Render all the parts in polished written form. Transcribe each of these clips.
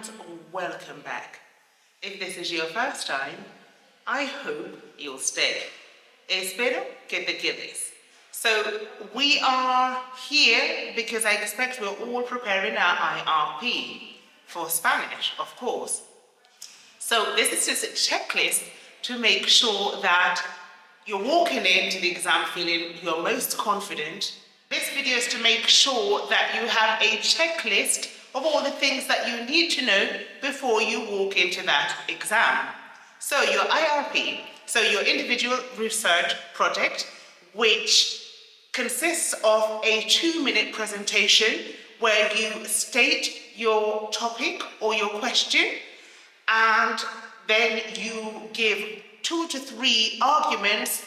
and welcome back. If this is your first time, I hope you'll stay. Espero que te quedes. So we are here because I expect we're all preparing our IRP for Spanish, of course. So this is just a checklist to make sure that you're walking into the exam feeling you're most confident. This video is to make sure that you have a checklist of all the things that you need to know before you walk into that exam. So your IRP, so your individual research project, which consists of a 2-minute presentation where you state your topic or your question, and then you give 2 to 3 arguments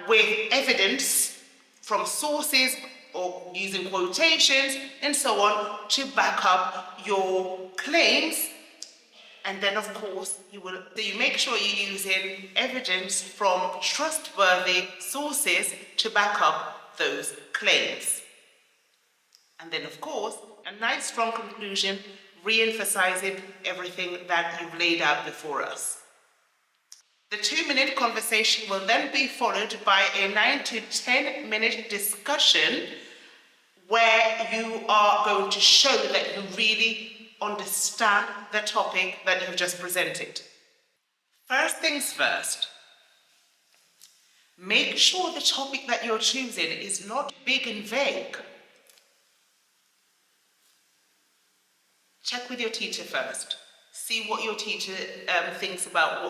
with evidence from sources or using quotations and so on to back up your claims. And then of course you make sure you're using evidence from trustworthy sources to back up those claims. And then of course a nice strong conclusion re-emphasizing everything that you've laid out before us. The 2-minute conversation will then be followed by a 9 to 10-minute discussion where you are going to show that you really understand the topic that you've just presented. First things first, make sure the topic that you're choosing is not big and vague. Check with your teacher first. See what your teacher thinks about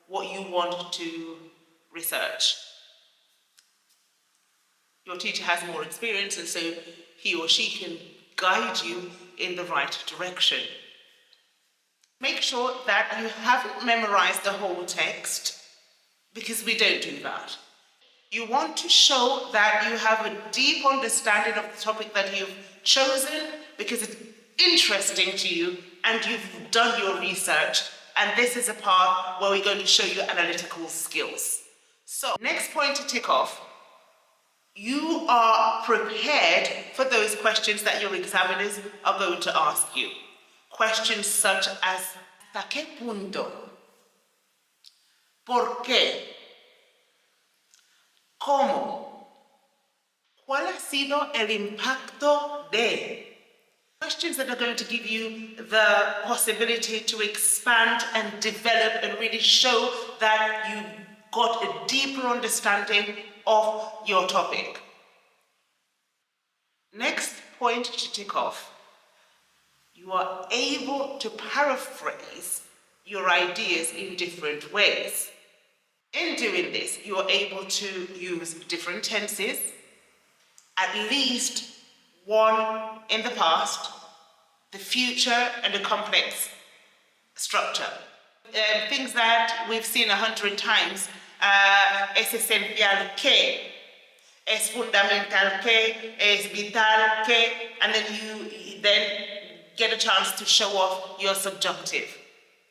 what you want to research. Your teacher has more experience, and so he or she can guide you in the right direction. Make sure that you haven't memorized the whole text, because we don't do that. You want to show that you have a deep understanding of the topic that you've chosen because it's interesting to you and you've done your research, and this is a part where we're going to show you analytical skills. So, next point to tick off, you are prepared for those questions that your examiners are going to ask you. Questions such as, ¿hasta qué punto? ¿Por qué? ¿Cómo? ¿Cuál ha sido el impacto de? Questions that are going to give you the possibility to expand and develop and really show that you got a deeper understanding of your topic. Next point to tick off. You are able to paraphrase your ideas in different ways. In doing this, you are able to use different tenses, at least one in the past, the future, and a complex structure. Things that we've seen 100 times. Es esencial que, es fundamental que, es vital que, and then you then get a chance to show off your subjunctive.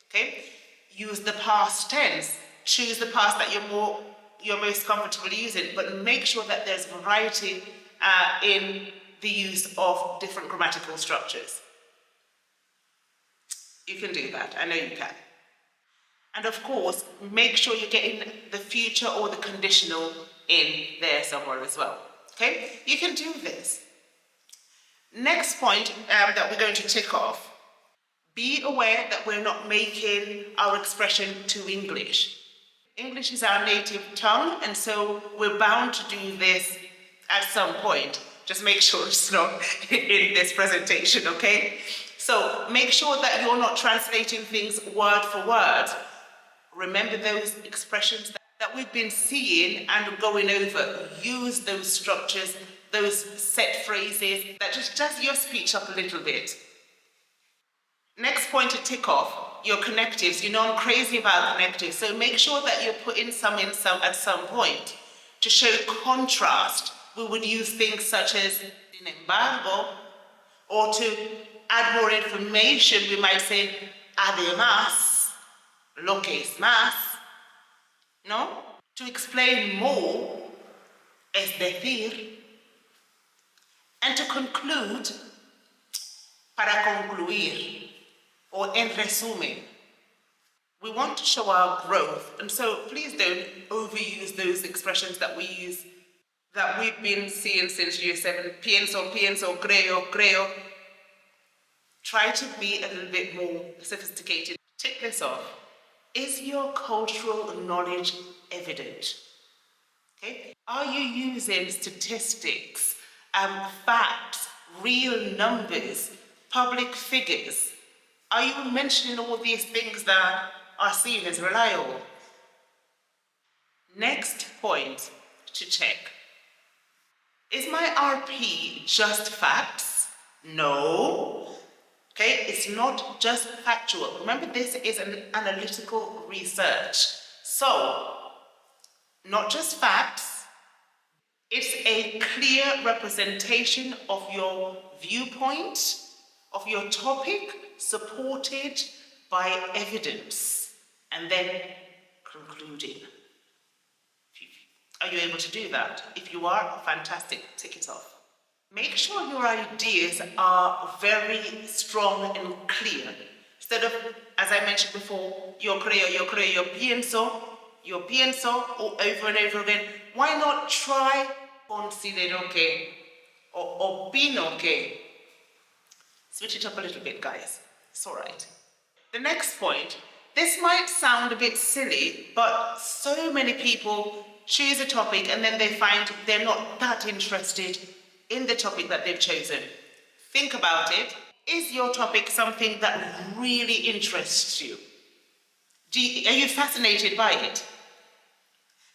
Okay? Use the past tense. Choose the past that you're most comfortable using, but make sure that there's variety in the use of different grammatical structures. You can do that. I know you can. And of course, make sure you're getting the future or the conditional in there somewhere as well. Okay? You can do this. Next point that we're going to tick off. Be aware that we're not making our expression too English. English is our native tongue, and so we're bound to do this at some point. Just make sure it's not in this presentation, okay? So make sure that you're not translating things word for word. Remember those expressions that we've been seeing and going over. Use those structures, those set phrases that just jazz your speech up a little bit. Next point to tick off, your connectives. You know I'm crazy about connectives, so make sure that you're putting some at some point. To show contrast, we would use things such as sin embargo, or to add more information, we might say además, lo que es más. No? To explain more, es decir. And to conclude, para concluir, or en resumen. We want to show our growth, and so please don't overuse those expressions that we use, that we've been seeing since year 7. Pienso, pienso, creo, creo. Try to be a little bit more sophisticated. Tick this off. Is your cultural knowledge evident? Okay. Are you using statistics, facts, real numbers, public figures? Are you mentioning all these things that are seen as reliable? Next point to check. Is my RP just facts? No. Okay, it's not just factual. Remember, this is an analytical research. So, not just facts, it's a clear representation of your viewpoint, of your topic, supported by evidence, and then concluding. Are you able to do that? If you are, fantastic, tick it off. Make sure your ideas are very strong and clear. Instead of, as I mentioned before, yo creo, yo pienso, or over and over again, why not try considero que, or opino que? Switch it up a little bit, guys. It's all right. The next point, this might sound a bit silly, but so many people choose a topic and then they find they're not that interested in the topic that they've chosen. Think about it. Is your topic something that really interests you? Are you fascinated by it?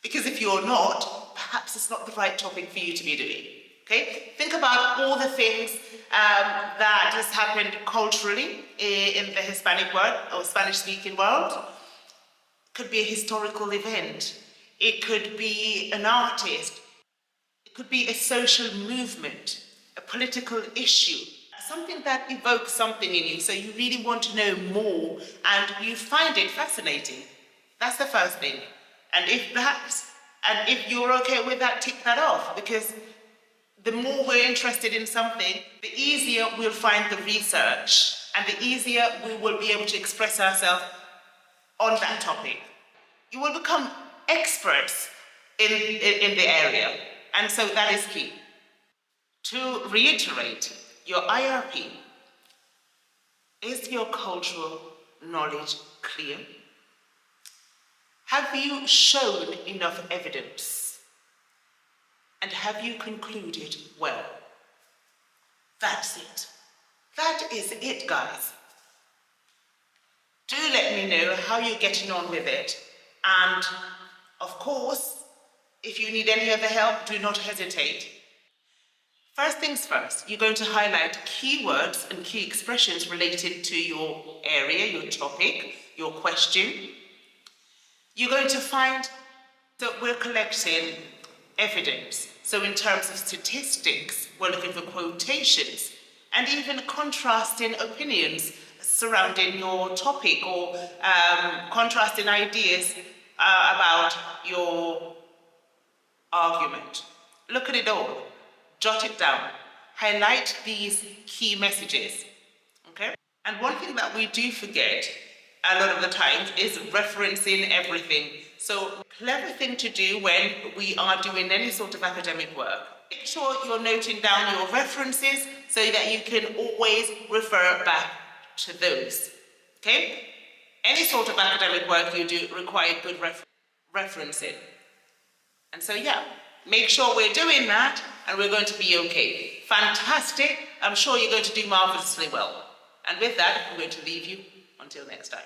Because if you're not, perhaps it's not the right topic for you to be doing. Okay? Think about all the things that has happened culturally in the Hispanic world or Spanish-speaking world. It could be a historical event. It could be an artist. It could be a social movement, a political issue, something that evokes something in you, so you really want to know more and you find it fascinating. That's the first thing. And if you're okay with that, tick that off, because the more we're interested in something, the easier we'll find the research and the easier we will be able to express ourselves on that topic. You will become experts in the area. And so that is key. To reiterate, your IRP, is your cultural knowledge clear? Have you shown enough evidence? And have you concluded well? That's it. That is it, guys. Do let me know how you're getting on with it. And of course, if you need any other help, do not hesitate. First things first, you're going to highlight keywords and key expressions related to your area, your topic, your question. You're going to find that we're collecting evidence. So in terms of statistics, we're looking for quotations and even contrasting opinions surrounding your topic or contrasting ideas about your argument. Look at it all. Jot it down. Highlight these key messages. Okay? And one thing that we do forget a lot of the times is referencing everything. So, clever thing to do when we are doing any sort of academic work. Make sure you're noting down your references so that you can always refer back to those. Okay? Any sort of academic work you do require good referencing. And so, yeah, make sure we're doing that and we're going to be okay. Fantastic. I'm sure you're going to do marvelously well. And with that, I'm going to leave you until next time.